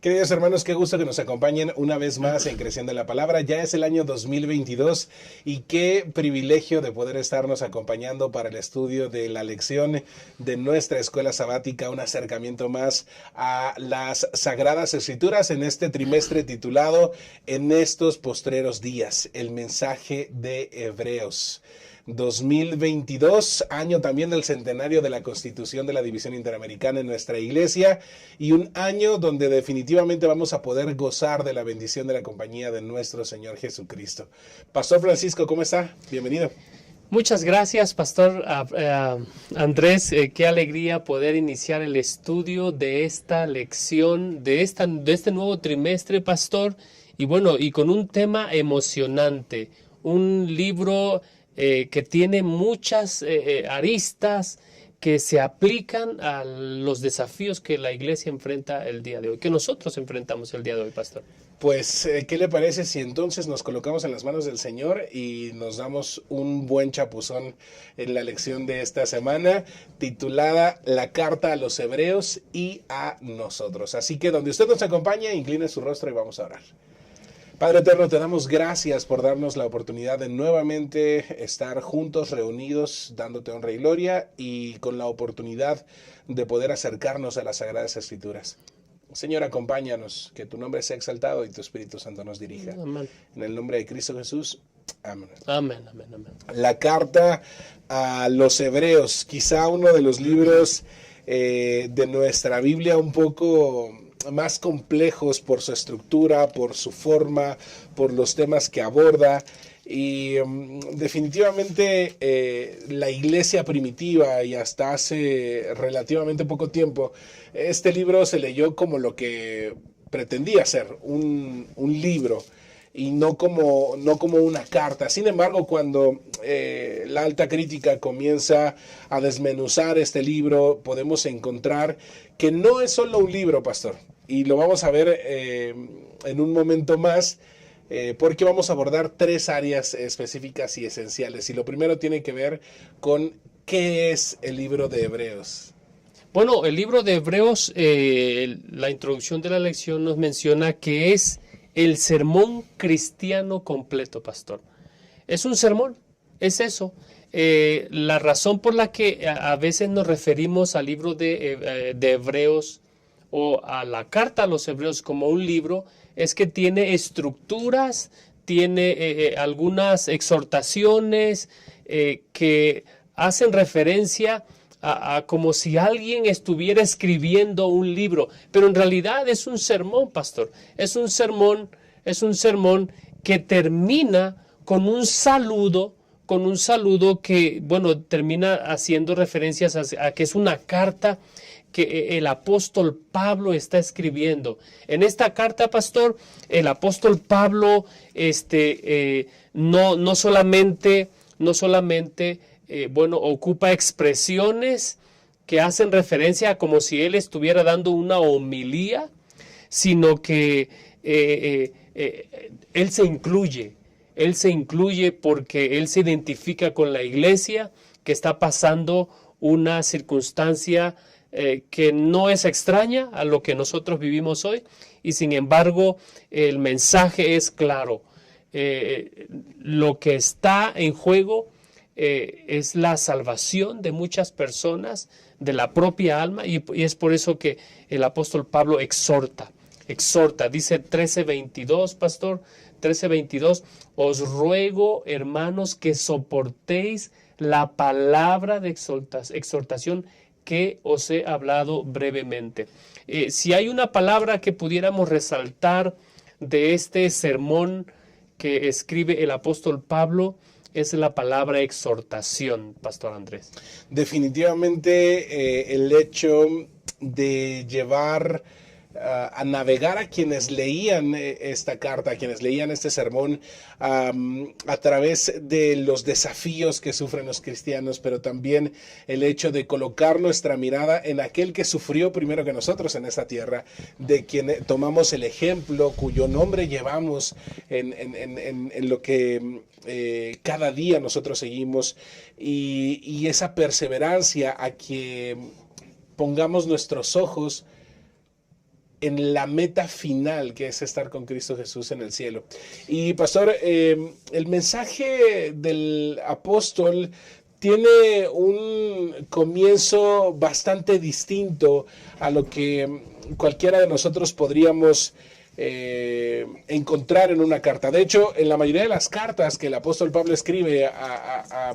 Queridos hermanos, qué gusto que nos acompañen una vez más en Creciendo en la Palabra. Ya es el año 2022 y qué privilegio de poder estarnos acompañando para el estudio de la lección de nuestra escuela sabática, un acercamiento más a las Sagradas Escrituras en este trimestre titulado En estos postreros días, el mensaje de Hebreos. 2022, año también del centenario de la Constitución de la División Interamericana en nuestra iglesia, y un año donde definitivamente vamos a poder gozar de la bendición de la compañía de nuestro Señor Jesucristo. Pastor Francisco, ¿cómo está? Bienvenido. Muchas gracias, Pastor Andrés. Qué alegría poder iniciar el estudio de esta lección, de este nuevo trimestre, Pastor. Y bueno, y con un tema emocionante, un libro que tiene muchas aristas que se aplican a los desafíos que la iglesia enfrenta el día de hoy, que nosotros enfrentamos el día de hoy, Pastor. Pues, ¿qué le parece si entonces nos colocamos en las manos del Señor y nos damos un buen chapuzón en la lección de esta semana, titulada La Carta a los Hebreos y a nosotros? Así que donde usted nos acompañe, incline su rostro y vamos a orar. Padre eterno, te damos gracias por darnos la oportunidad de nuevamente estar juntos, reunidos, dándote honra y gloria, y con la oportunidad de poder acercarnos a las Sagradas Escrituras. Señor, acompáñanos, que tu nombre sea exaltado y tu Espíritu Santo nos dirija. Amén. En el nombre de Cristo Jesús, amén. Amén, amén, amén. La carta a los Hebreos, quizá uno de los libros de nuestra Biblia un poco más complejos por su estructura, por su forma, por los temas que aborda. Y definitivamente la iglesia primitiva, y hasta hace relativamente poco tiempo, este libro se leyó como lo que pretendía ser, un libro, y no como una carta. Sin embargo, cuando la alta crítica comienza a desmenuzar este libro, podemos encontrar que no es solo un libro, pastor, y lo vamos a ver en un momento más, porque vamos a abordar tres áreas específicas y esenciales. Y lo primero tiene que ver con qué es el libro de Hebreos. Bueno, el libro de Hebreos, la introducción de la lección nos menciona que es el sermón cristiano completo, pastor. Es un sermón, es eso. La razón por la que a veces nos referimos al libro de Hebreos o a la carta a los Hebreos como un libro es que tiene estructuras, tiene algunas exhortaciones que hacen referencia a como si alguien estuviera escribiendo un libro, pero en realidad es un sermón, pastor. Es un sermón que termina con un saludo que, bueno, termina haciendo referencias a que es una carta que el apóstol Pablo está escribiendo. En esta carta, pastor, el apóstol Pablo no solamente ocupa expresiones que hacen referencia a como si él estuviera dando una homilía, sino que él se incluye porque él se identifica con la iglesia que está pasando una circunstancia que no es extraña a lo que nosotros vivimos hoy, y sin embargo el mensaje es claro. Lo que está en juego es la salvación de muchas personas, de la propia alma, y es por eso que el apóstol Pablo exhorta, dice 13:22, pastor, 13:22, os ruego, hermanos, que soportéis la palabra de exhortación que os he hablado brevemente. Si hay una palabra que pudiéramos resaltar de este sermón que escribe el apóstol Pablo, es la palabra exhortación, Pastor Andrés. Definitivamente el hecho de llevar a navegar a quienes leían esta carta, a quienes leían este sermón, a través de los desafíos que sufren los cristianos, pero también el hecho de colocar nuestra mirada en aquel que sufrió primero que nosotros en esta tierra, de quien tomamos el ejemplo, cuyo nombre llevamos en lo que cada día nosotros seguimos, y esa perseverancia a que pongamos nuestros ojos en la meta final, que es estar con Cristo Jesús en el cielo. Y pastor, el mensaje del apóstol tiene un comienzo bastante distinto a lo que cualquiera de nosotros podríamos encontrar en una carta. De hecho, en la mayoría de las cartas que el apóstol Pablo escribe a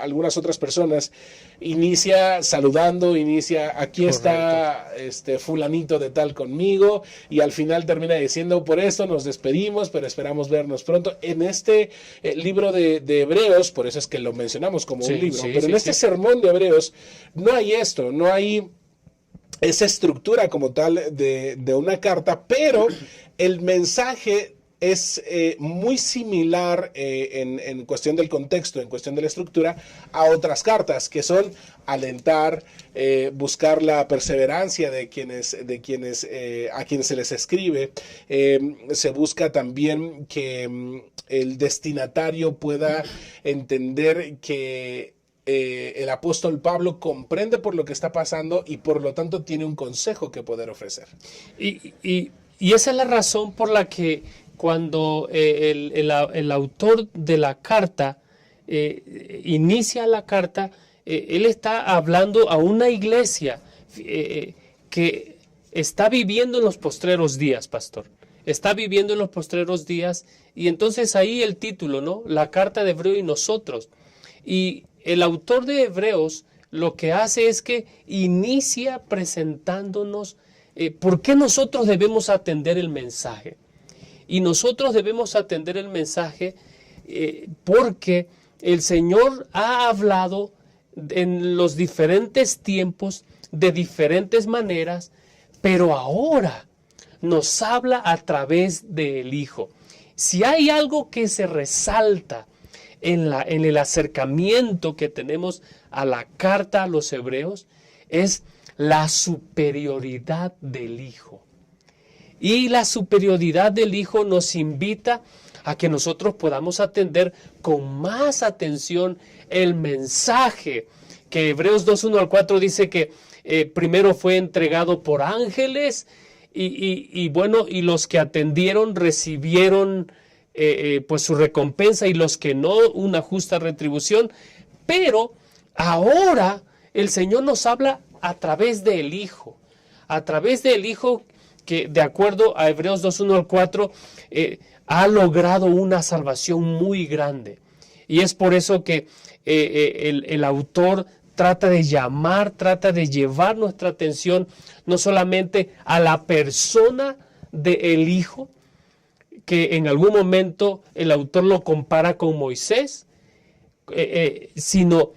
algunas otras personas, inicia saludando, inicia aquí está fulanito de tal conmigo, y al final termina diciendo, por esto nos despedimos, pero esperamos vernos pronto. En este libro de Hebreos, por eso es que lo mencionamos como un libro, pero en este sermón de Hebreos no hay esto, no hay esa estructura como tal de una carta, pero el mensaje es muy similar en cuestión del contexto, en cuestión de la estructura, a otras cartas, que son alentar, buscar la perseverancia a quienes se les escribe. Se busca también que el destinatario pueda entender que el apóstol Pablo comprende por lo que está pasando y por lo tanto tiene un consejo que poder ofrecer. Y esa es la razón por la que cuando el autor de la carta inicia la carta, él está hablando a una iglesia que está viviendo en los postreros días, pastor. Está viviendo en los postreros días, y entonces ahí el título, ¿no? La carta de Hebreo y nosotros. Y el autor de Hebreos lo que hace es que inicia presentándonos por qué nosotros debemos atender el mensaje. Y nosotros debemos atender el mensaje porque el Señor ha hablado en los diferentes tiempos, de diferentes maneras, pero ahora nos habla a través del Hijo. Si hay algo que se resalta en el acercamiento que tenemos a la carta a los hebreos, es la superioridad del Hijo. Y la superioridad del Hijo nos invita a que nosotros podamos atender con más atención el mensaje que Hebreos 2:1 al 4 dice que primero fue entregado por ángeles y los que atendieron recibieron pues su recompensa, y los que no, una justa retribución. Pero ahora el Señor nos habla a través del Hijo, que de acuerdo a Hebreos 2:1 al 4 ha logrado una salvación muy grande. Y es por eso que el autor trata de llevar nuestra atención no solamente a la persona del Hijo, que en algún momento el autor lo compara con Moisés, sino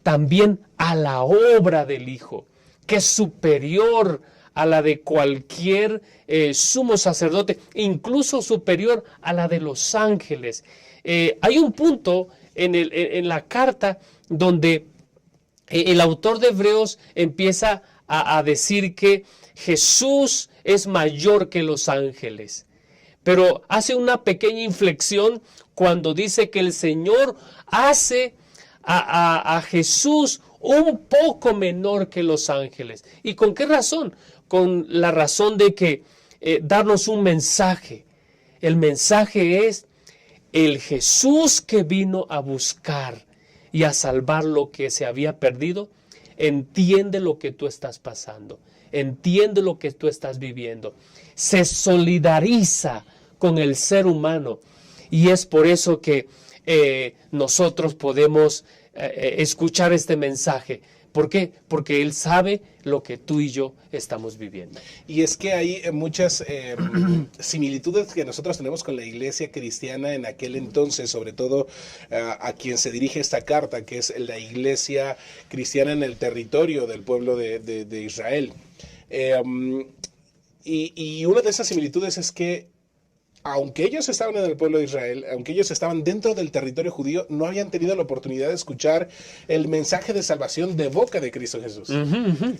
también a la obra del Hijo, que es superior a la de cualquier sumo sacerdote, incluso superior a la de los ángeles. Hay un punto en la carta donde el autor de Hebreos empieza a decir que Jesús es mayor que los ángeles. Pero hace una pequeña inflexión cuando dice que el Señor hace a Jesús un poco menor que los ángeles. ¿Y con qué razón? Con la razón de que darnos un mensaje. El mensaje es el Jesús que vino a buscar y a salvar lo que se había perdido. Entiende lo que tú estás pasando. Entiende lo que tú estás viviendo. Se solidariza con el ser humano, y es por eso que nosotros podemos escuchar este mensaje. ¿Por qué? Porque Él sabe lo que tú y yo estamos viviendo. Y es que hay muchas similitudes que nosotros tenemos con la iglesia cristiana en aquel entonces, sobre todo a quien se dirige esta carta, que es la iglesia cristiana en el territorio del pueblo de Israel. Y una de esas similitudes es que aunque ellos estaban en el pueblo de Israel, aunque ellos estaban dentro del territorio judío, no habían tenido la oportunidad de escuchar el mensaje de salvación de boca de Cristo Jesús,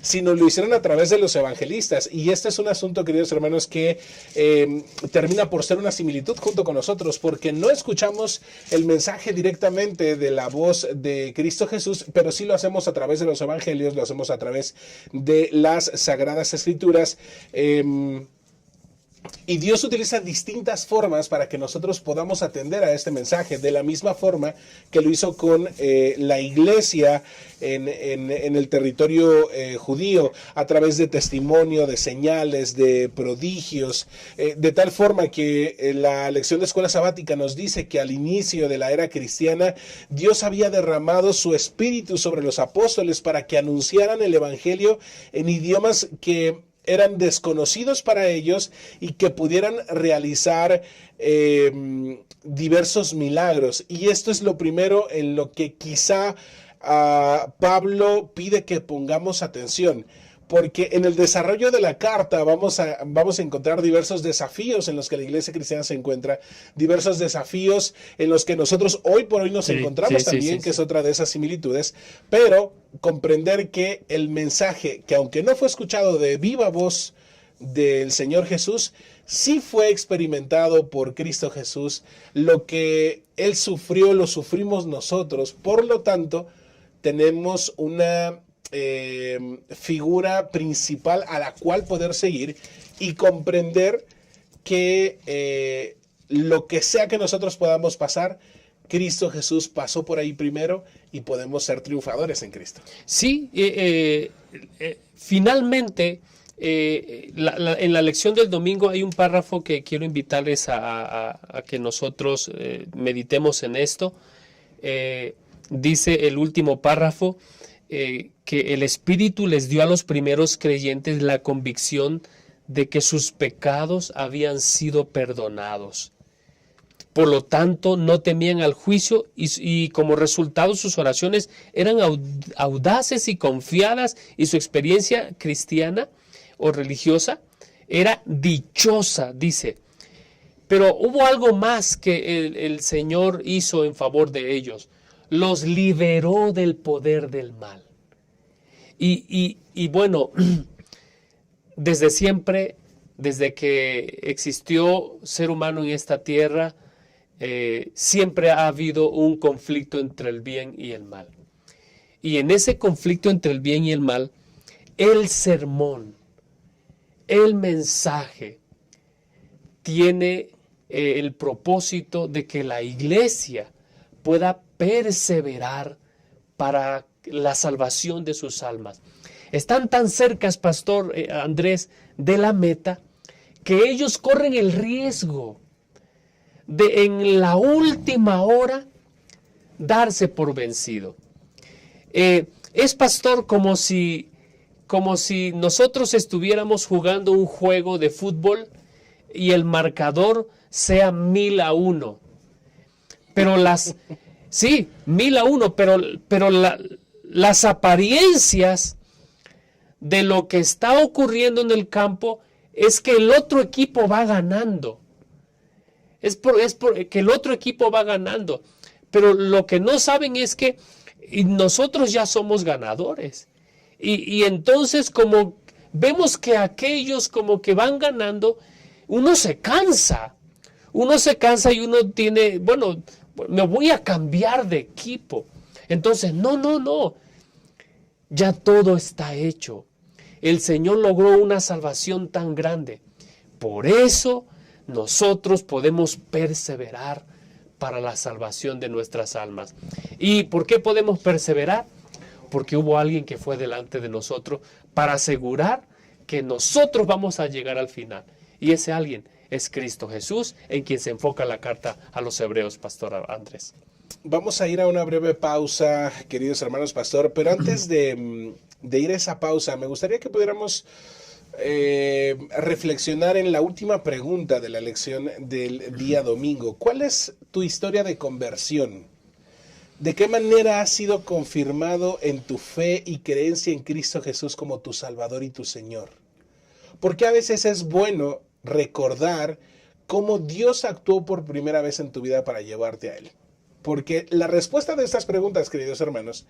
sino lo hicieron a través de los evangelistas. Y este es un asunto, queridos hermanos, que termina por ser una similitud junto con nosotros, porque no escuchamos el mensaje directamente de la voz de Cristo Jesús, pero sí lo hacemos a través de los evangelios, lo hacemos a través de las Sagradas Escrituras. Y Dios utiliza distintas formas para que nosotros podamos atender a este mensaje, de la misma forma que lo hizo con la iglesia en el territorio judío, a través de testimonio, de señales, de prodigios, de tal forma que la lección de escuela sabática nos dice que al inicio de la era cristiana, Dios había derramado su espíritu sobre los apóstoles para que anunciaran el evangelio en idiomas que eran desconocidos para ellos y que pudieran realizar diversos milagros. Y esto es lo primero en lo que quizá Pablo pide que pongamos atención, porque en el desarrollo de la carta vamos a encontrar diversos desafíos en los que la iglesia cristiana se encuentra, diversos desafíos en los que nosotros hoy por hoy nos encontramos también, que es otra de esas similitudes, pero comprender que el mensaje, que aunque no fue escuchado de viva voz del Señor Jesús, sí fue experimentado por Cristo Jesús. Lo que Él sufrió, lo sufrimos nosotros. Por lo tanto, tenemos una figura principal a la cual poder seguir y comprender que lo que sea que nosotros podamos pasar, Cristo Jesús pasó por ahí primero y podemos ser triunfadores en Cristo. Sí, finalmente, en la lección del domingo hay un párrafo que quiero invitarles a que nosotros meditemos en esto. Dice el último párrafo, que el Espíritu les dio a los primeros creyentes la convicción de que sus pecados habían sido perdonados. Por lo tanto, no temían al juicio y como resultado sus oraciones eran audaces y confiadas, y su experiencia cristiana o religiosa era dichosa, dice. Pero hubo algo más que el Señor hizo en favor de ellos. Los liberó del poder del mal. Y bueno, desde siempre, desde que existió ser humano en esta tierra, siempre ha habido un conflicto entre el bien y el mal. Y en ese conflicto entre el bien y el mal, el sermón, el mensaje, tiene el propósito de que la iglesia pueda perseverar para la salvación de sus almas. Están tan cerca, Pastor Andrés, de la meta, que ellos corren el riesgo de en la última hora darse por vencido. Es, pastor, como si nosotros estuviéramos jugando un juego de fútbol y el marcador sea 1000-1. Pero sí, 1000-1, pero las apariencias de lo que está ocurriendo en el campo es que el otro equipo va ganando. Es que el otro equipo va ganando. Pero lo que no saben es que nosotros ya somos ganadores. Y entonces, como vemos que aquellos como que van ganando, uno se cansa. Uno se cansa y uno tiene, bueno, me voy a cambiar de equipo. Entonces, no. Ya todo está hecho. El Señor logró una salvación tan grande. Por eso nosotros podemos perseverar para la salvación de nuestras almas. ¿Y por qué podemos perseverar? Porque hubo alguien que fue delante de nosotros para asegurar que nosotros vamos a llegar al final. Y ese alguien es Cristo Jesús, en quien se enfoca la carta a los hebreos, Pastor Andrés. Vamos a ir a una breve pausa, queridos hermanos, Pastor, pero antes de ir a esa pausa, me gustaría que pudiéramos reflexionar en la última pregunta de la lección del día domingo. ¿Cuál es tu historia de conversión? ¿De qué manera has sido confirmado en tu fe y creencia en Cristo Jesús como tu Salvador y tu Señor? Porque a veces es bueno recordar cómo Dios actuó por primera vez en tu vida para llevarte a Él. Porque la respuesta de estas preguntas, queridos hermanos,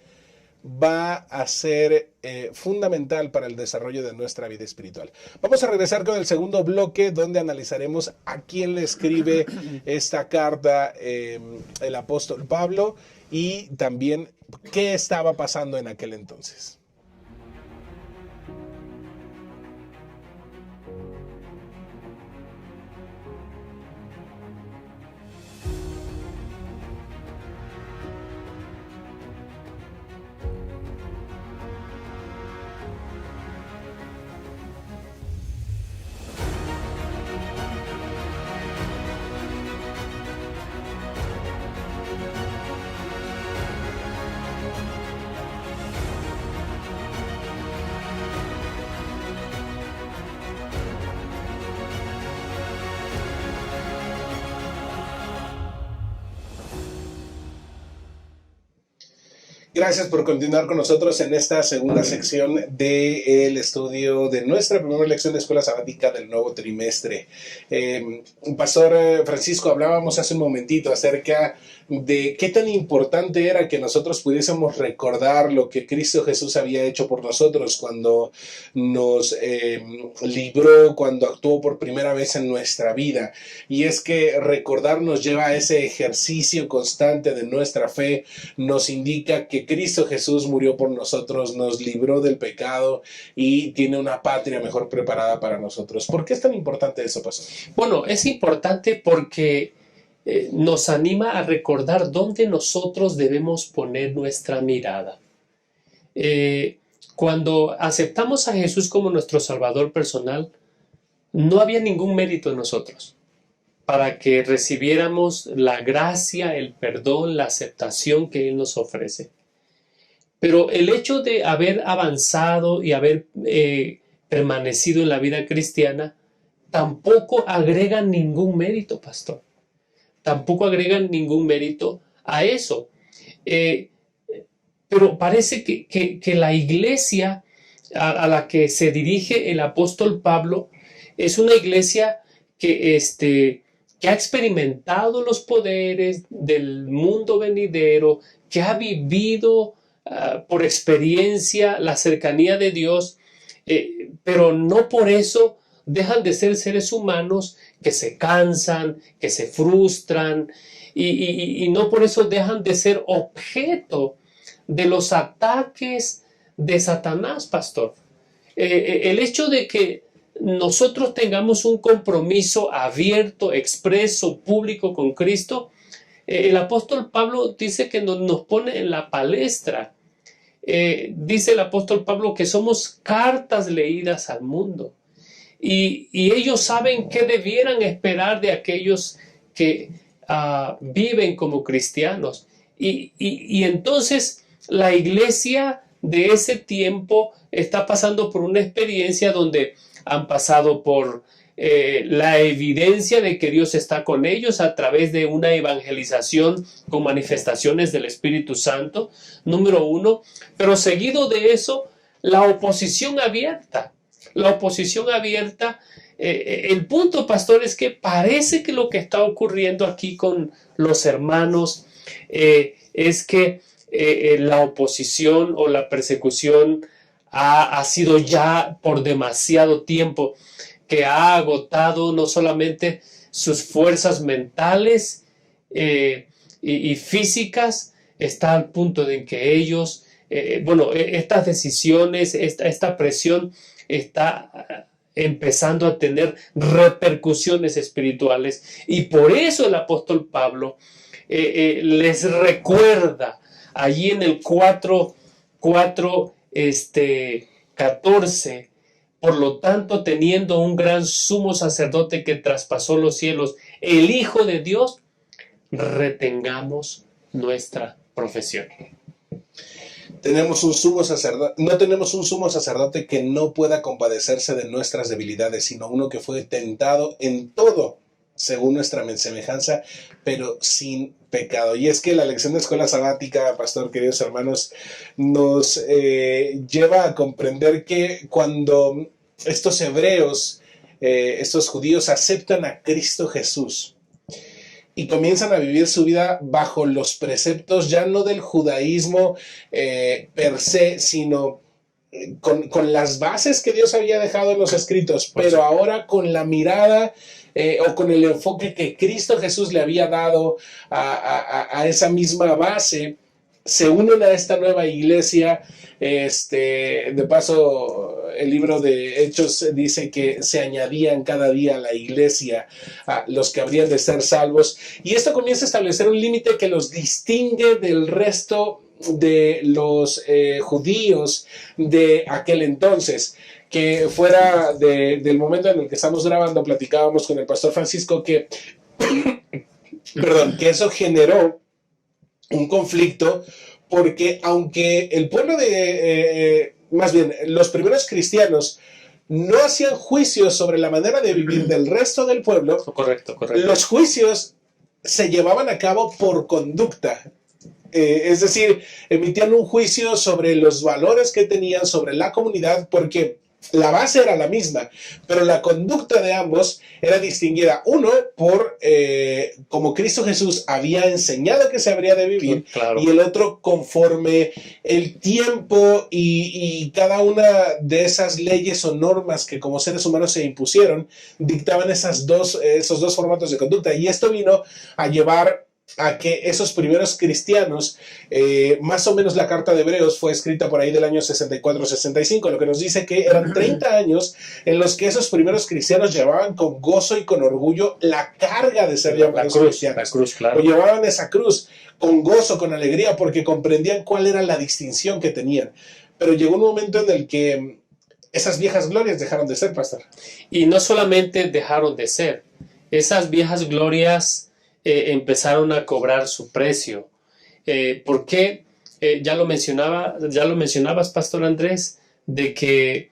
va a ser fundamental para el desarrollo de nuestra vida espiritual. Vamos a regresar con el segundo bloque, donde analizaremos a quién le escribe esta carta el apóstol Pablo y también qué estaba pasando en aquel entonces. Gracias por continuar con nosotros en esta segunda sección del estudio de nuestra primera lección de escuela sabática del nuevo trimestre. Pastor Francisco, hablábamos hace un momentito acerca de qué tan importante era que nosotros pudiésemos recordar lo que Cristo Jesús había hecho por nosotros cuando nos libró, cuando actuó por primera vez en nuestra vida. Y es que recordar nos lleva a ese ejercicio constante de nuestra fe, nos indica que Cristo Jesús murió por nosotros, nos libró del pecado y tiene una patria mejor preparada para nosotros. ¿Por qué es tan importante eso, pastor? Bueno, es importante porque nos anima a recordar dónde nosotros debemos poner nuestra mirada. Cuando aceptamos a Jesús como nuestro Salvador personal, no había ningún mérito en nosotros para que recibiéramos la gracia, el perdón, la aceptación que Él nos ofrece. Pero el hecho de haber avanzado y haber permanecido en la vida cristiana tampoco agrega ningún mérito, pastor. Tampoco agregan ningún mérito a eso. Pero parece que la iglesia a la que se dirige el apóstol Pablo es una iglesia que ha experimentado los poderes del mundo venidero, que ha vivido por experiencia la cercanía de Dios, pero no por eso dejan de ser seres humanos que se cansan, que se frustran y no por eso dejan de ser objeto de los ataques de Satanás, pastor. El hecho de que nosotros tengamos un compromiso abierto, expreso, público con Cristo, el apóstol Pablo dice que nos pone en la palestra. Dice el apóstol Pablo que somos cartas leídas al mundo. Y ellos saben qué debieran esperar de aquellos que viven como cristianos. Y entonces la iglesia de ese tiempo está pasando por una experiencia donde han pasado por la evidencia de que Dios está con ellos a través de una evangelización con manifestaciones del Espíritu Santo, número uno, pero seguido de eso, la oposición abierta. La oposición abierta, el punto, pastor, es que parece que lo que está ocurriendo aquí con los hermanos es que la oposición o la persecución ha sido ya por demasiado tiempo, que ha agotado no solamente sus fuerzas mentales y físicas, está al punto de que ellos, estas decisiones, esta presión está empezando a tener repercusiones espirituales. Y por eso el apóstol Pablo les recuerda allí en el 14, por lo tanto, teniendo un gran sumo sacerdote que traspasó los cielos, el Hijo de Dios, retengamos nuestra profesión. Tenemos un sumo sacerdote, no tenemos un sumo sacerdote que no pueda compadecerse de nuestras debilidades, sino uno que fue tentado en todo según nuestra semejanza, pero sin pecado. Y es que la lección de escuela sabática, pastor, queridos hermanos, nos lleva a comprender que cuando estos hebreos estos judíos aceptan a Cristo Jesús y comienzan a vivir su vida bajo los preceptos ya no del judaísmo per se, sino con las bases que Dios había dejado en los escritos, pero ahora con la mirada o con el enfoque que Cristo Jesús le había dado a esa misma base, se unen a esta nueva iglesia. De paso, el libro de Hechos dice que se añadían cada día a la iglesia a los que habrían de ser salvos, y esto comienza a establecer un límite que los distingue del resto de los judíos de aquel entonces. Que fuera del momento en el que estamos grabando, platicábamos con el pastor Francisco que que eso generó un conflicto, porque aunque el pueblo más bien, los primeros cristianos no hacían juicios sobre la manera de vivir del resto del pueblo, correcto. Los juicios se llevaban a cabo por conducta. Es decir, emitían un juicio sobre los valores que tenían, sobre la comunidad, porque la base era la misma, pero la conducta de ambos era distinguida. Uno por como Cristo Jesús había enseñado que se habría de vivir, claro, y el otro conforme el tiempo y cada una de esas leyes o normas que como seres humanos se impusieron dictaban esos dos formatos de conducta. Y esto vino a llevar a que esos primeros cristianos, más o menos la carta de Hebreos fue escrita por ahí del año 64-65, lo que nos dice que eran 30 años en los que esos primeros cristianos llevaban con gozo y con orgullo la carga de ser llamados cristianos. La cruz, claro. O llevaban esa cruz con gozo, con alegría, porque comprendían cuál era la distinción que tenían. Pero llegó un momento en el que esas viejas glorias dejaron de ser, pastor. Y no solamente dejaron de ser, esas viejas glorias empezaron a cobrar su precio. ¿Por qué? Ya lo mencionabas, Pastor Andrés, de que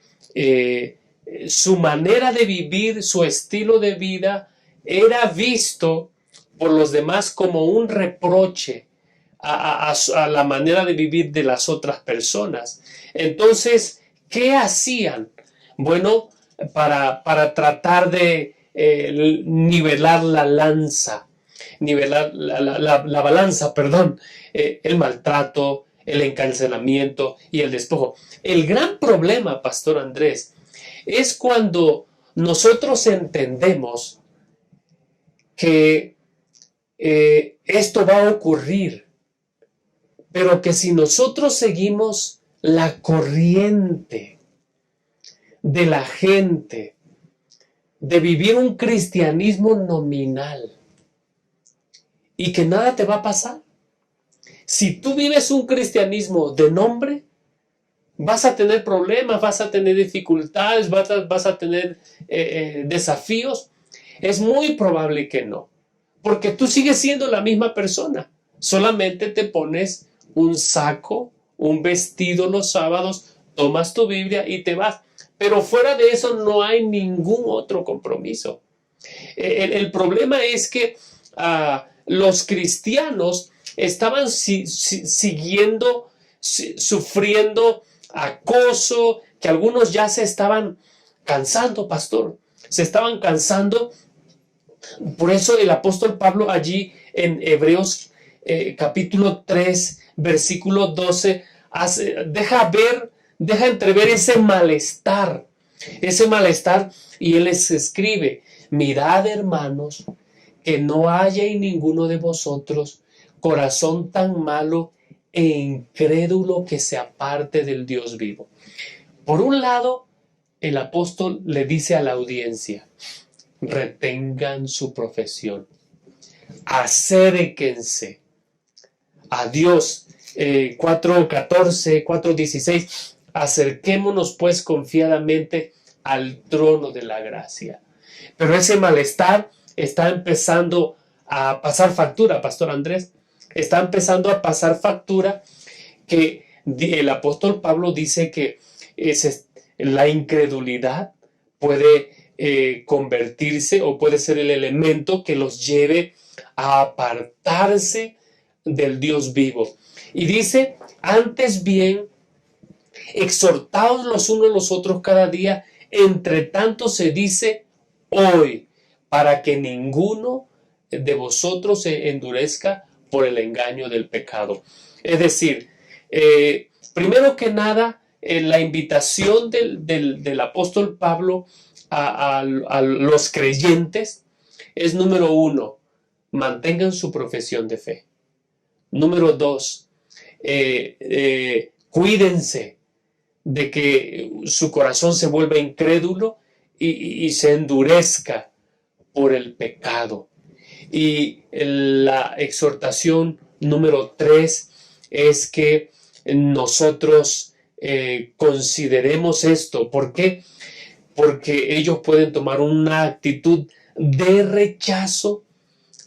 su manera de vivir, su estilo de vida, era visto por los demás como un reproche a la manera de vivir de las otras personas. Entonces, ¿qué hacían? Bueno, para tratar de nivelar la balanza, el maltrato, el encarcelamiento y el despojo. El gran problema, Pastor Andrés, es cuando nosotros entendemos que esto va a ocurrir, pero que si nosotros seguimos la corriente de la gente, de vivir un cristianismo nominal, y que nada te va a pasar. Si tú vives un cristianismo de nombre, vas a tener problemas, vas a tener dificultades, vas a tener desafíos. Es muy probable que no, porque tú sigues siendo la misma persona. Solamente te pones un saco, un vestido los sábados, tomas tu Biblia y te vas. Pero fuera de eso no hay ningún otro compromiso. El problema es que los cristianos estaban sufriendo acoso, que algunos ya se estaban cansando, pastor. Se estaban cansando. Por eso el apóstol Pablo allí en Hebreos capítulo 3, versículo 12, deja entrever ese malestar, y él les escribe: mirad, hermanos, que no haya en ninguno de vosotros corazón tan malo e incrédulo que se aparte del Dios vivo. Por un lado, el apóstol le dice a la audiencia: retengan su profesión, acérquense a Dios. 4:14, 4:16, acerquémonos pues confiadamente al trono de la gracia. Pero ese malestar está empezando a pasar factura, Pastor Andrés. Está empezando a pasar factura, que el apóstol Pablo dice que la incredulidad puede convertirse, o puede ser el elemento que los lleve a apartarse del Dios vivo. Y dice: antes bien, exhortaos los unos a los otros cada día, entre tanto se dice hoy, para que ninguno de vosotros se endurezca por el engaño del pecado. Es decir, primero que nada, la invitación del apóstol Pablo a los creyentes es: número 1, mantengan su profesión de fe. Número 2, cuídense de que su corazón se vuelva incrédulo y se endurezca por el pecado. Y la exhortación número 3 es que nosotros consideremos esto. ¿Por qué? Porque ellos pueden tomar una actitud de rechazo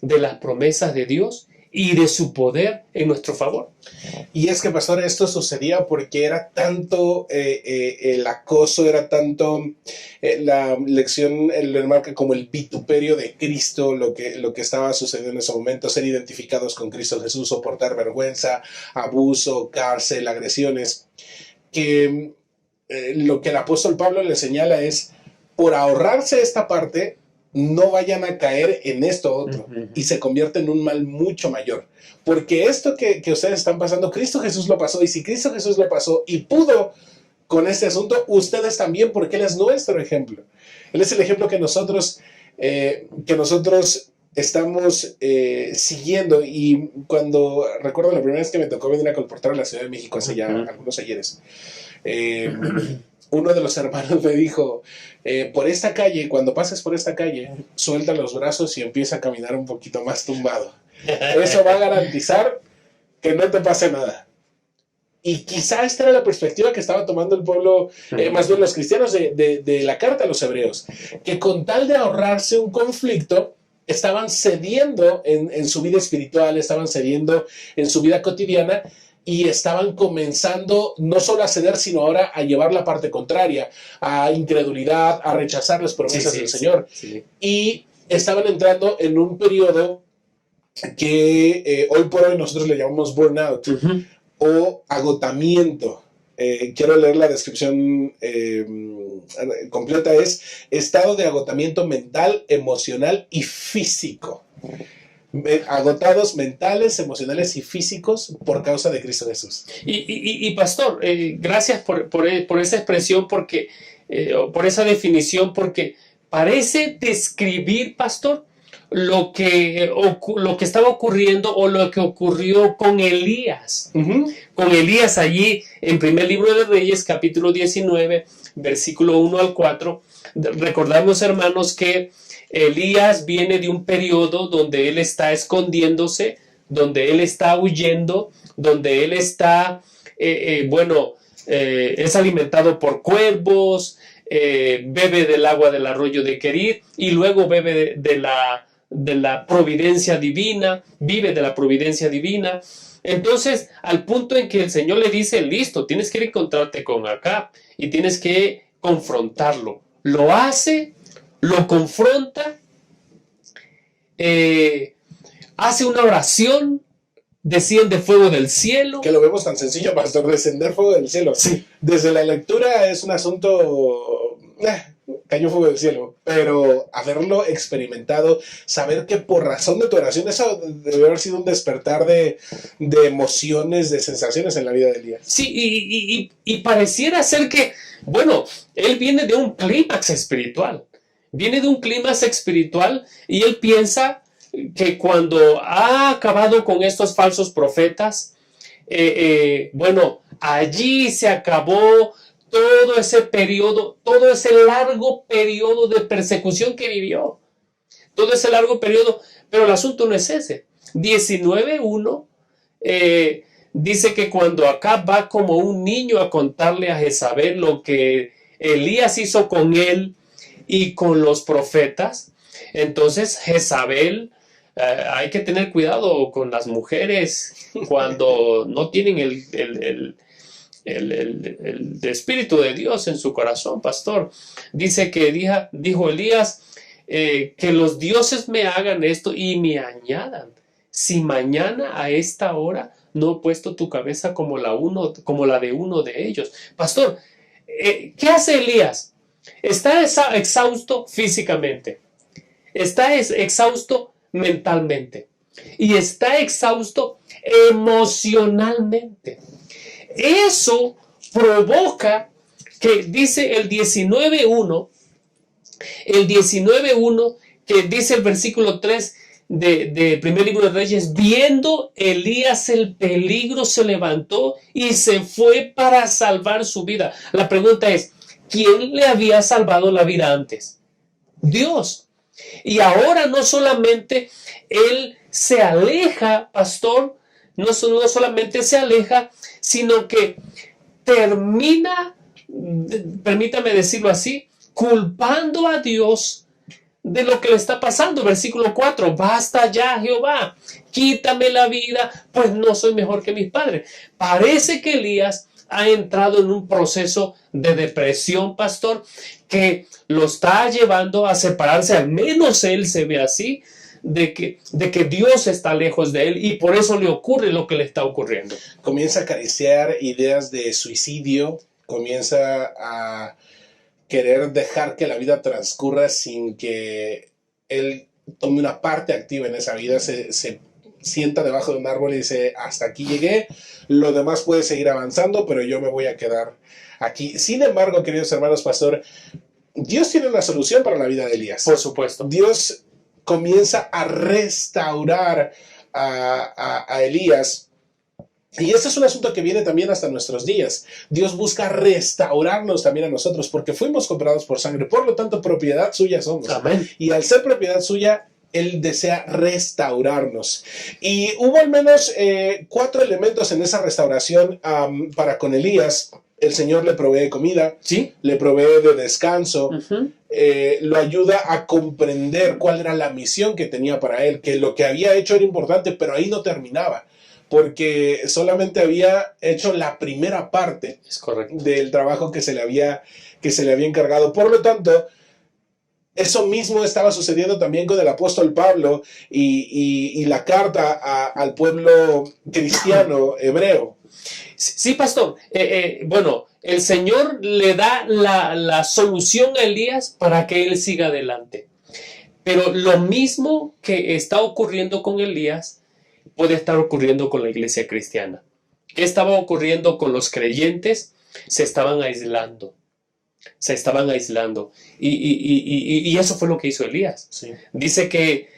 de las promesas de Dios y de su poder en nuestro favor. Y es que, pastor, esto sucedía porque era tanto el acoso, era tanto la lección lo enmarca como el vituperio de Cristo, lo que estaba sucediendo en ese momento: ser identificados con Cristo Jesús, soportar vergüenza, abuso, cárcel, agresiones, que lo que el apóstol Pablo le señala es: por ahorrarse esta parte, no vayan a caer en esto otro, y se convierte en un mal mucho mayor. Porque esto que ustedes están pasando, Cristo Jesús lo pasó, y si Cristo Jesús lo pasó y pudo con este asunto, ustedes también, porque Él es nuestro ejemplo. Él es el ejemplo que nosotros estamos siguiendo. Y cuando recuerdo la primera vez que me tocó venir a colportar a la Ciudad de México hace ya algunos ayeres, uno de los hermanos me dijo: por esta calle, cuando pases por esta calle, suelta los brazos y empieza a caminar un poquito más tumbado. Eso va a garantizar que no te pase nada. Y quizá esta era la perspectiva que estaba tomando el pueblo, más bien los cristianos de la carta a los hebreos, que con tal de ahorrarse un conflicto, estaban cediendo en su vida espiritual, estaban cediendo en su vida cotidiana, y estaban comenzando no solo a ceder, sino ahora a llevar la parte contraria, a incredulidad, a rechazar las promesas del Señor. Sí. Y estaban entrando en un periodo que hoy por hoy nosotros le llamamos burnout o agotamiento. Quiero leer la descripción completa: es estado de agotamiento mental, emocional y físico. Agotados mentales, emocionales y físicos por causa de Cristo Jesús. Y pastor, gracias por esa expresión, porque por esa definición, porque parece describir, pastor, lo que estaba ocurriendo o lo que ocurrió con Elías. Con Elías allí en primer libro de Reyes, capítulo 19, versículo 1 al 4. Recordamos, hermanos, que Elías viene de un periodo donde él está escondiéndose, donde él está huyendo, donde él está, es alimentado por cuervos, bebe del agua del arroyo de Querit y luego bebe de la providencia divina, vive de la providencia divina. Entonces, al punto en que el Señor le dice: listo, tienes que ir a encontrarte con Acab y tienes que confrontarlo. Lo hace, lo confronta, hace una oración, desciende fuego del cielo. Que lo vemos tan sencillo, pastor: descender fuego del cielo. Sí. Desde la lectura es un asunto... cayó fuego del cielo, pero haberlo experimentado, saber que por razón de tu oración, eso debe haber sido un despertar de emociones, de sensaciones en la vida de Elías. Sí, y pareciera ser que, él viene de un clímax espiritual. Viene de un clímax espiritual y él piensa que cuando ha acabado con estos falsos profetas, allí se acabó todo ese periodo, todo ese largo periodo de persecución que vivió. Todo ese largo periodo, pero el asunto no es ese. 19:1 dice que cuando Acab va como un niño a contarle a Jezabel lo que Elías hizo con él y con los profetas, entonces Jezabel, hay que tener cuidado con las mujeres cuando no tienen el Espíritu de Dios en su corazón, pastor. Dice que dijo Elías, que los dioses me hagan esto y me añadan, si mañana a esta hora no he puesto tu cabeza como la de uno de ellos. Pastor, ¿qué hace Elías? está exhausto físicamente, está exhausto mentalmente y está exhausto emocionalmente. Eso provoca que dice el 19:1, que dice el versículo 3 de primer libro de Reyes: viendo Elías el peligro, se levantó y se fue para salvar su vida. La pregunta es, ¿quién le había salvado la vida antes? Dios. Y ahora no solamente él se aleja, pastor, no solamente se aleja, sino que termina, permítame decirlo así, culpando a Dios de lo que le está pasando. Versículo 4: basta ya, Jehová, quítame la vida, pues no soy mejor que mis padres. Parece que Elías ha entrado en un proceso de depresión, pastor, que lo está llevando a separarse, al menos él se ve así, de que Dios está lejos de él, y por eso le ocurre lo que le está ocurriendo. Comienza a acariciar ideas de suicidio, comienza a querer dejar que la vida transcurra sin que él tome una parte activa en esa vida. Se sienta debajo de un árbol y dice: hasta aquí llegué, lo demás puede seguir avanzando, pero yo me voy a quedar aquí. Sin embargo, queridos hermanos, pastor, Dios tiene una solución para la vida de Elías. Por supuesto. Dios comienza a restaurar a Elías. Y este es un asunto que viene también hasta nuestros días. Dios busca restaurarnos también a nosotros, porque fuimos comprados por sangre, por lo tanto propiedad suya somos. Amén. Y al ser propiedad suya, Él desea restaurarnos. Y hubo al menos 4 elementos en esa restauración para con Elías. El Señor le provee de comida, ¿Sí? le provee de descanso, Uh-huh. lo ayuda a comprender cuál era la misión que tenía para él, que lo que había hecho era importante, pero ahí no terminaba, porque solamente había hecho la primera parte Es correcto del trabajo que se le había encargado. Por lo tanto, eso mismo estaba sucediendo también con el apóstol Pablo y la carta al pueblo cristiano hebreo. Sí, pastor. Bueno, el Señor le da la solución a Elías para que él siga adelante. Pero lo mismo que está ocurriendo con Elías puede estar ocurriendo con la iglesia cristiana. ¿Qué estaba ocurriendo con los creyentes? Se estaban aislando. Y eso fue lo que hizo Elías. Sí. Dice que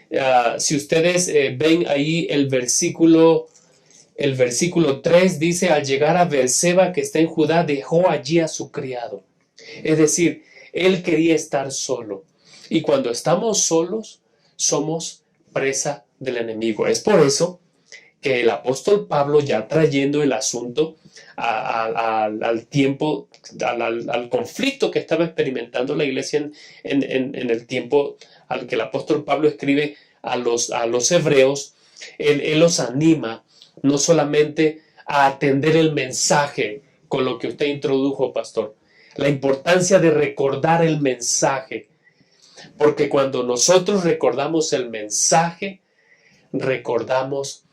si ustedes ven ahí el versículo 3, dice: al llegar a Beerseba, que está en Judá, dejó allí a su criado. Es decir, él quería estar solo. Y cuando estamos solos, somos presa del enemigo. Es por eso que el apóstol Pablo, ya trayendo el asunto al tiempo, al conflicto que estaba experimentando la iglesia en el tiempo al que el apóstol Pablo escribe a los hebreos, él los anima no solamente a atender el mensaje con lo que usted introdujo, pastor, la importancia de recordar el mensaje, porque cuando nosotros recordamos el mensaje, recordamos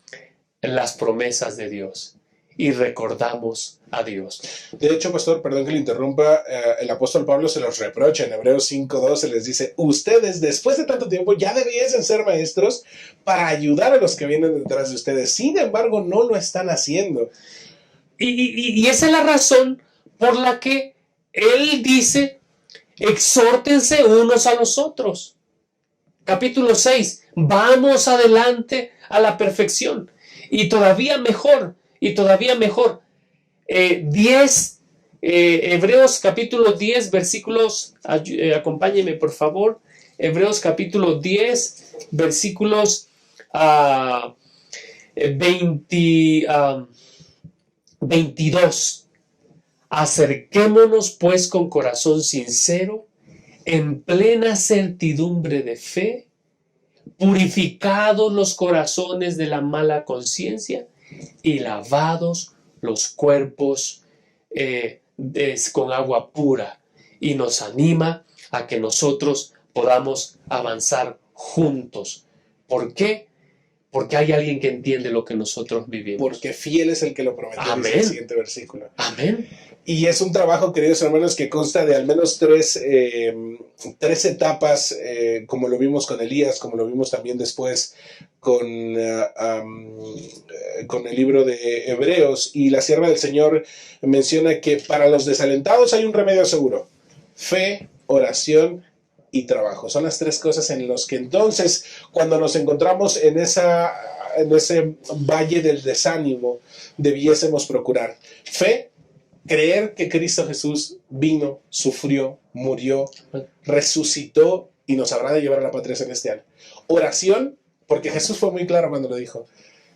las promesas de Dios y recordamos a Dios. De hecho, pastor, perdón que le interrumpa, el apóstol Pablo se los reprocha en Hebreos 5:2, se les dice: ustedes después de tanto tiempo ya debiesen ser maestros para ayudar a los que vienen detrás de ustedes. Sin embargo, no lo están haciendo. Y esa es la razón por la que él dice: exhórtense unos a los otros. Capítulo 6, vamos adelante a la perfección. Y todavía mejor, Hebreos capítulo 10, versículos, acompáñenme por favor, Hebreos capítulo 10, versículos 22. Acerquémonos pues con corazón sincero, en plena certidumbre de fe, purificados los corazones de la mala conciencia y lavados los cuerpos con agua pura. Y nos anima a que nosotros podamos avanzar juntos. ¿Por qué? Porque hay alguien que entiende lo que nosotros vivimos. Porque fiel es el que lo prometió, Amén. dice el siguiente versículo. Amén. Y es un trabajo, queridos hermanos, que consta de al menos tres etapas, como lo vimos con Elías, como lo vimos también después con el libro de Hebreos. Y la sierva del Señor menciona que para los desalentados hay un remedio seguro: fe, oración y trabajo. Son las tres cosas en las que entonces, cuando nos encontramos en ese valle del desánimo, debiésemos procurar fe. Creer que Cristo Jesús vino, sufrió, murió, resucitó y nos habrá de llevar a la patria celestial. Oración, porque Jesús fue muy claro cuando lo dijo: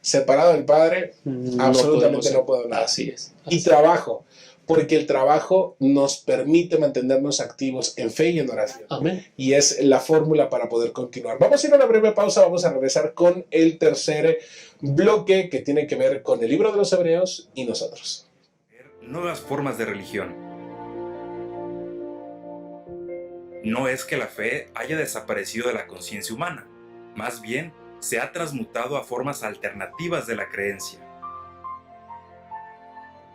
separado del Padre, absolutamente no puedo nada. Así es. Y trabajo, porque el trabajo nos permite mantenernos activos en fe y en oración. Amén. Y es la fórmula para poder continuar. Vamos a ir a una breve pausa, vamos a regresar con el tercer bloque, que tiene que ver con el libro de los Hebreos y nosotros. Nuevas formas de religión. No es que la fe haya desaparecido de la conciencia humana, más bien se ha transmutado a formas alternativas de la creencia.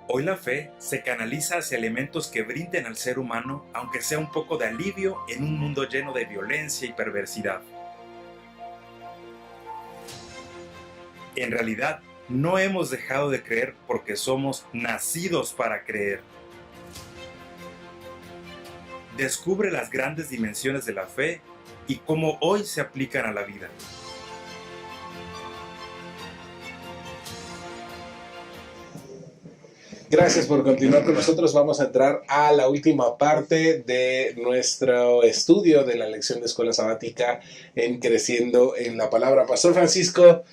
Hoy la fe se canaliza hacia elementos que brinden al ser humano, aunque sea un poco de alivio en un mundo lleno de violencia y perversidad. En realidad, no hemos dejado de creer porque somos nacidos para creer. Descubre las grandes dimensiones de la fe y cómo hoy se aplican a la vida. Gracias por continuar con nosotros. Vamos a entrar a la última parte de nuestro estudio de la lección de escuela sabática en Creciendo en la Palabra. Pastor Francisco,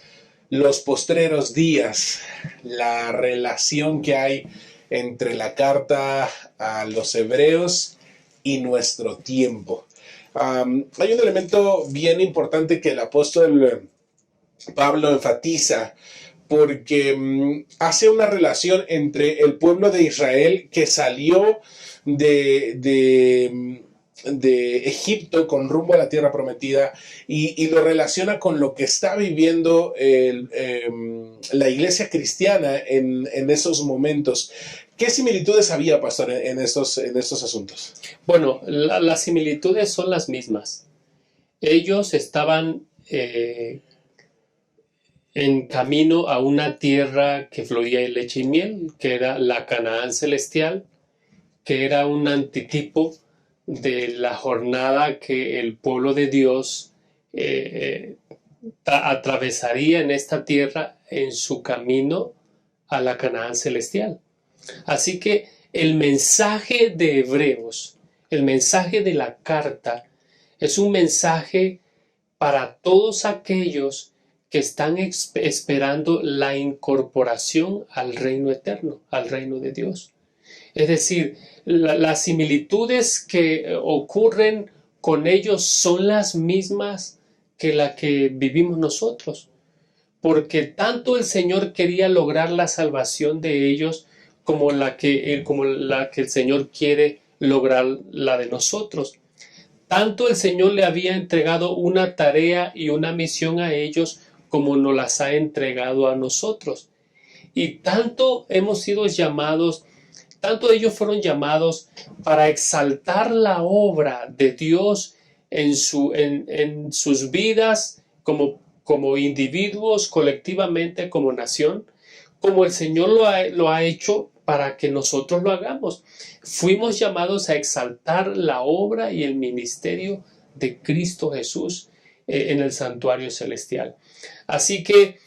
los postreros días, la relación que hay entre la carta a los hebreos y nuestro tiempo. Hay un elemento bien importante que el apóstol Pablo enfatiza, porque hace una relación entre el pueblo de Israel que salió de Egipto con rumbo a la tierra prometida y lo relaciona con lo que está viviendo la iglesia cristiana en esos momentos. ¿Qué similitudes había, pastor, en estos asuntos? Bueno, las similitudes son las mismas. Ellos estaban en camino a una tierra que fluía en leche y miel, que era la Canaán celestial, que era un antitipo de la jornada que el pueblo de Dios atravesaría en esta tierra en su camino a la Canaán celestial. Así que el mensaje de Hebreos, el mensaje de la carta, es un mensaje para todos aquellos que están esperando la incorporación al reino eterno, al reino de Dios. Es decir, las similitudes que ocurren con ellos son las mismas que la que vivimos nosotros, porque tanto el Señor quería lograr la salvación de ellos como la que el Señor quiere lograr la de nosotros. Tanto el Señor le había entregado una tarea y una misión a ellos como nos las ha entregado a nosotros. Y tanto hemos sido llamados, tanto ellos fueron llamados para exaltar la obra de Dios en sus vidas como individuos, colectivamente, como nación, como el Señor lo ha hecho para que nosotros lo hagamos. Fuimos llamados a exaltar la obra y el ministerio de Cristo Jesús en el santuario celestial. Así que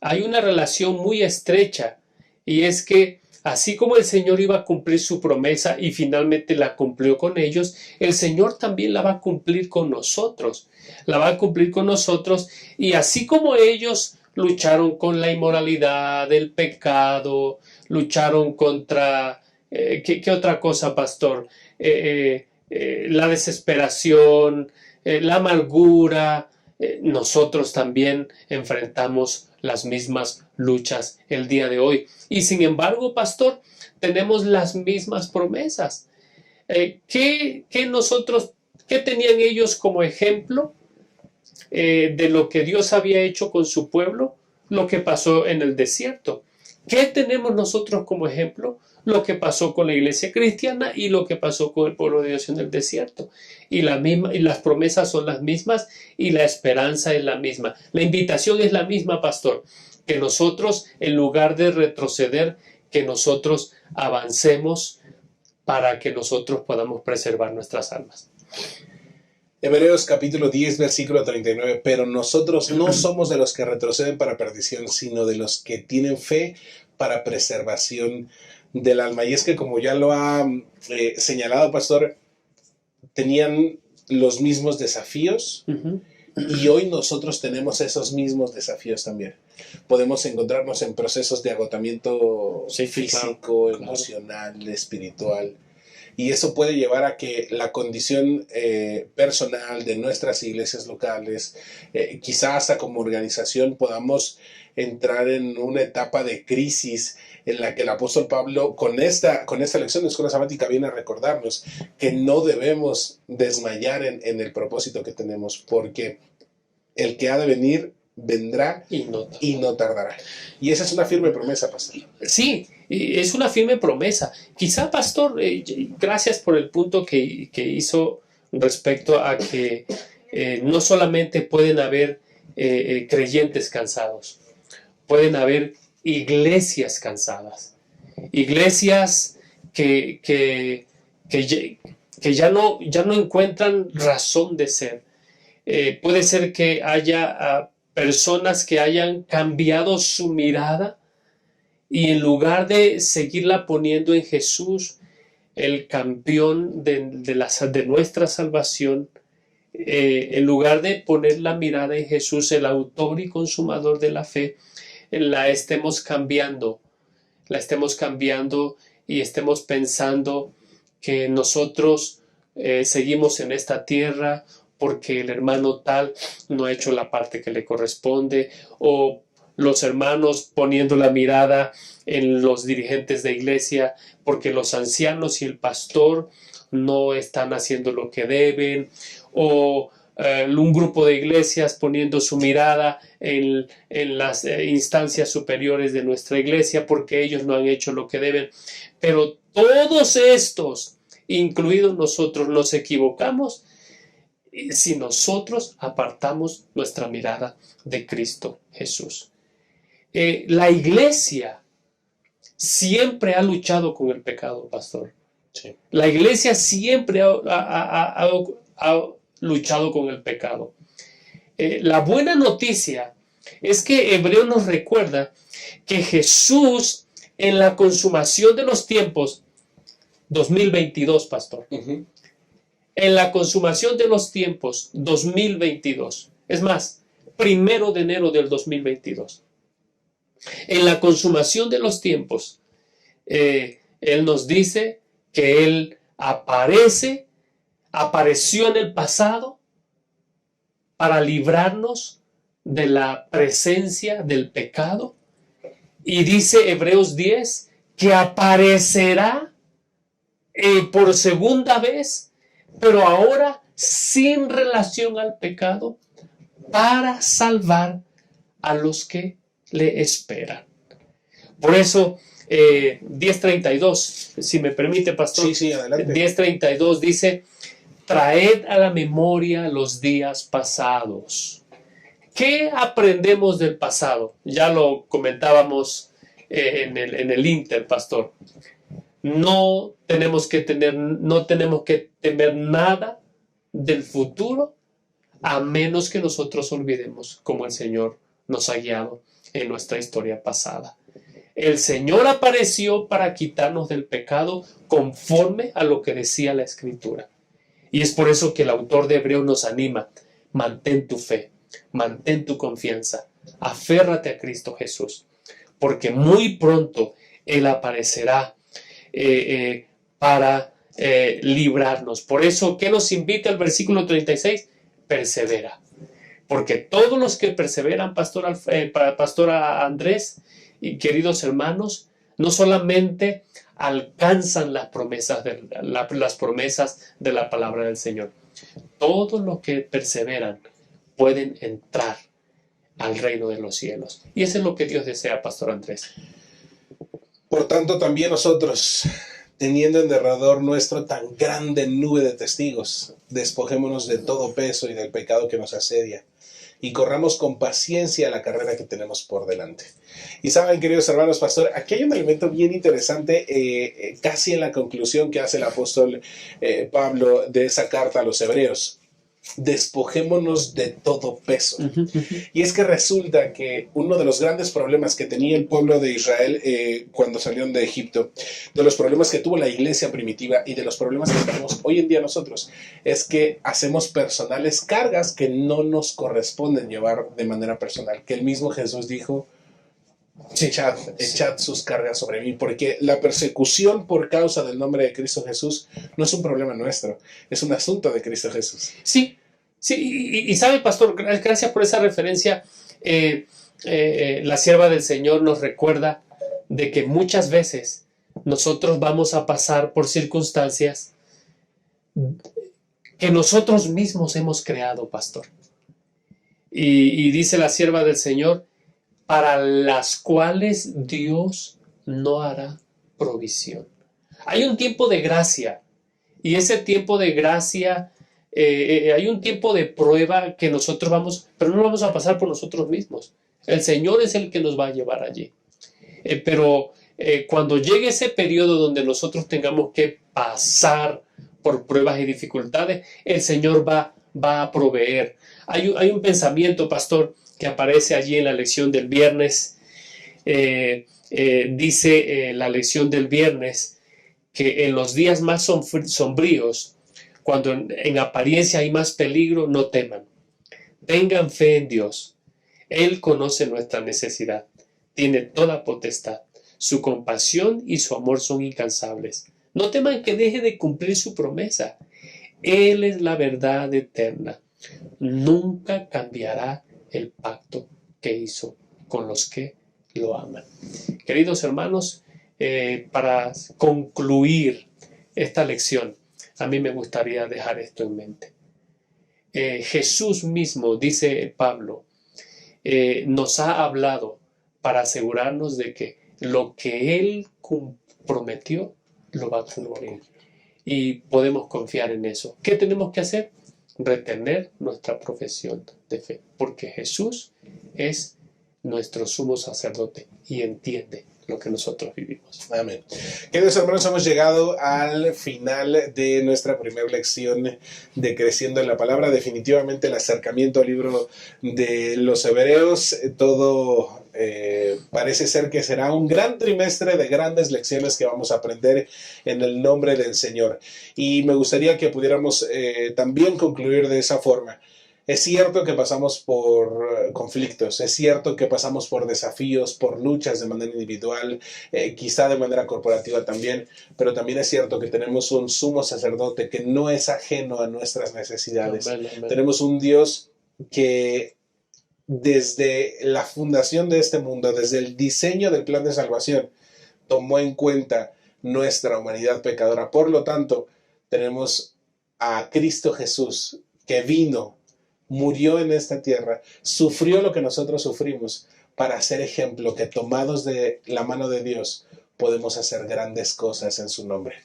hay una relación muy estrecha, y es que así como el Señor iba a cumplir su promesa y finalmente la cumplió con ellos, el Señor también la va a cumplir con nosotros. La va a cumplir con nosotros, y así como ellos lucharon con la inmoralidad, el pecado, lucharon contra, ¿qué otra cosa, pastor? La desesperación, la amargura. Nosotros también enfrentamos las mismas luchas el día de hoy. Y sin embargo, pastor, tenemos las mismas promesas. ¿Qué tenían ellos como ejemplo de lo que Dios había hecho con su pueblo? Lo que pasó en el desierto. ¿Qué tenemos nosotros como ejemplo? Lo que pasó con la iglesia cristiana y lo que pasó con el pueblo de Dios en el desierto. Y las promesas son las mismas y la esperanza es la misma. La invitación es la misma, pastor. Que nosotros, en lugar de retroceder, que nosotros avancemos para que nosotros podamos preservar nuestras almas. Hebreos capítulo 10, versículo 39. Pero nosotros no somos de los que retroceden para perdición, sino de los que tienen fe para preservación del alma. Y es que, como ya lo ha señalado, pastor, tenían los mismos desafíos. Y hoy nosotros tenemos esos mismos desafíos también. Podemos encontrarnos en procesos de agotamiento físico, claro, emocional, espiritual. Y eso puede llevar a que la condición personal de nuestras iglesias locales, quizás hasta como organización, podamos entrar en una etapa de crisis en la que el apóstol Pablo, con esta lección de escuela sabática, viene a recordarnos que no debemos desmayar en el propósito que tenemos, porque el que ha de venir vendrá y no tardará. Y esa es una firme promesa, pastor. Sí, es una firme promesa. Quizá, pastor, gracias por el punto que hizo respecto a que no solamente pueden haber creyentes cansados, pueden haber iglesias cansadas, iglesias que ya no encuentran razón de ser. Puede ser que haya personas que hayan cambiado su mirada y en lugar de seguirla poniendo en Jesús, el campeón de nuestra salvación, en lugar de poner la mirada en Jesús, el autor y consumador de la fe, la estemos cambiando y estemos pensando que nosotros seguimos en esta tierra porque el hermano tal no ha hecho la parte que le corresponde, o los hermanos poniendo la mirada en los dirigentes de iglesia porque los ancianos y el pastor no están haciendo lo que deben, o un grupo de iglesias poniendo su mirada en las instancias superiores de nuestra iglesia porque ellos no han hecho lo que deben. Pero todos estos, incluidos nosotros, nos equivocamos si nosotros apartamos nuestra mirada de Cristo Jesús. La iglesia siempre ha luchado con el pecado, pastor. Sí. La iglesia siempre ha luchado con el pecado. La buena noticia es que Hebreo nos recuerda que Jesús, en la consumación de los tiempos, 2022, pastor, en la consumación de los tiempos 2022, es más, 1 de enero del 2022, en la consumación de los tiempos, Él nos dice que Él apareció en el pasado para librarnos de la presencia del pecado, y dice Hebreos 10 que aparecerá por segunda vez, pero ahora sin relación al pecado, para salvar a los que le esperan. Por eso 10:32, si me permite, pastor. Sí, adelante. 10:32 dice: traed a la memoria los días pasados. ¿Qué aprendemos del pasado? Ya lo comentábamos en el Inter, pastor. No tenemos que temer nada del futuro, a menos que nosotros olvidemos cómo el Señor nos ha guiado en nuestra historia pasada. El Señor apareció para quitarnos del pecado conforme a lo que decía la Escritura. Y es por eso que el autor de Hebreos nos anima: mantén tu fe, mantén tu confianza, aférrate a Cristo Jesús, porque muy pronto Él aparecerá para librarnos. Por eso, ¿qué nos invita el versículo 36? Persevera. Porque todos los que perseveran, pastora Andrés y queridos hermanos, no solamente alcanzan las promesas de la palabra del Señor. Todos los que perseveran pueden entrar al reino de los cielos. Y eso es lo que Dios desea, pastor Andrés. Por tanto, también nosotros, teniendo en derredor nuestro tan grande nube de testigos, despojémonos de todo peso y del pecado que nos asedia, y corramos con paciencia la carrera que tenemos por delante. Y saben, queridos hermanos, pastor, aquí hay un elemento bien interesante, casi en la conclusión que hace el apóstol Pablo de esa carta a los hebreos. Despojémonos de todo peso. Y es que resulta que uno de los grandes problemas que tenía el pueblo de Israel cuando salieron de Egipto, de los problemas que tuvo la iglesia primitiva y de los problemas que tenemos hoy en día nosotros, es que hacemos personales cargas que no nos corresponden llevar de manera personal, que el mismo Jesús dijo: echad sus cargas sobre mí, porque la persecución por causa del nombre de Cristo Jesús no es un problema nuestro, es un asunto de Cristo Jesús. Sí, sí, y sabe, pastor, gracias por esa referencia. La sierva del Señor nos recuerda de que muchas veces nosotros vamos a pasar por circunstancias que nosotros mismos hemos creado, pastor. Y dice la sierva del Señor, para las cuales Dios no hará provisión. Hay un tiempo de gracia, y ese tiempo de gracia, hay un tiempo de prueba que nosotros vamos, pero no lo vamos a pasar por nosotros mismos. El Señor es el que nos va a llevar allí. Pero cuando llegue ese periodo donde nosotros tengamos que pasar por pruebas y dificultades, el Señor va a proveer. Hay un pensamiento, pastor, que aparece allí en la lección del viernes. Dice la lección del viernes que en los días más sombríos, cuando en apariencia hay más peligro, no teman. Tengan fe en Dios. Él conoce nuestra necesidad. Tiene toda potestad. Su compasión y su amor son incansables. No teman que deje de cumplir su promesa. Él es la verdad eterna. Nunca cambiará el pacto que hizo con los que lo aman. Queridos hermanos, para concluir esta lección, a mí me gustaría dejar esto en mente. Jesús mismo, dice Pablo, nos ha hablado para asegurarnos de que lo que Él prometió lo va a cumplir. Y podemos confiar en eso. ¿Qué tenemos que hacer? Retener nuestra profesión de fe, porque Jesús es nuestro sumo sacerdote y entiende lo que nosotros vivimos. Amén. Queridos hermanos, hemos llegado al final de nuestra primera lección de Creciendo en la Palabra. Definitivamente el acercamiento al libro de los Hebreos, todo parece ser que será un gran trimestre de grandes lecciones que vamos a aprender en el nombre del Señor. Y me gustaría que pudiéramos también concluir de esa forma. Es cierto que pasamos por conflictos, es cierto que pasamos por desafíos, por luchas de manera individual, quizá de manera corporativa también, pero también es cierto que tenemos un sumo sacerdote que no es ajeno a nuestras necesidades. Amén, amén. Tenemos un Dios que desde la fundación de este mundo, desde el diseño del plan de salvación, tomó en cuenta nuestra humanidad pecadora. Por lo tanto, tenemos a Cristo Jesús que vino, murió en esta tierra, sufrió lo que nosotros sufrimos para ser ejemplo que tomados de la mano de Dios podemos hacer grandes cosas en su nombre.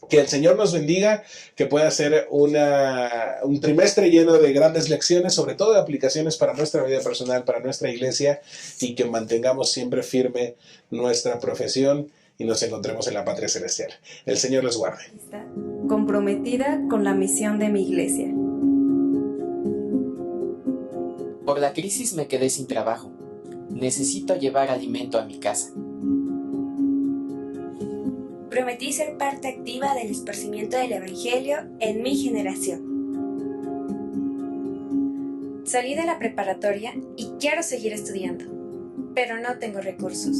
Que el Señor nos bendiga, que pueda ser un trimestre lleno de grandes lecciones, sobre todo de aplicaciones para nuestra vida personal, para nuestra iglesia, y que mantengamos siempre firme nuestra profesión y nos encontremos en la patria celestial. El Señor los guarde. Comprometida con la misión de mi iglesia. Por la crisis me quedé sin trabajo. Necesito llevar alimento a mi casa. Prometí ser parte activa del esparcimiento del Evangelio en mi generación. Salí de la preparatoria y quiero seguir estudiando, pero no tengo recursos.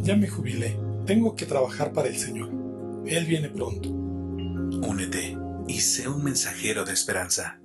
Ya me jubilé. Tengo que trabajar para el Señor. Él viene pronto. Únete y sé un mensajero de esperanza.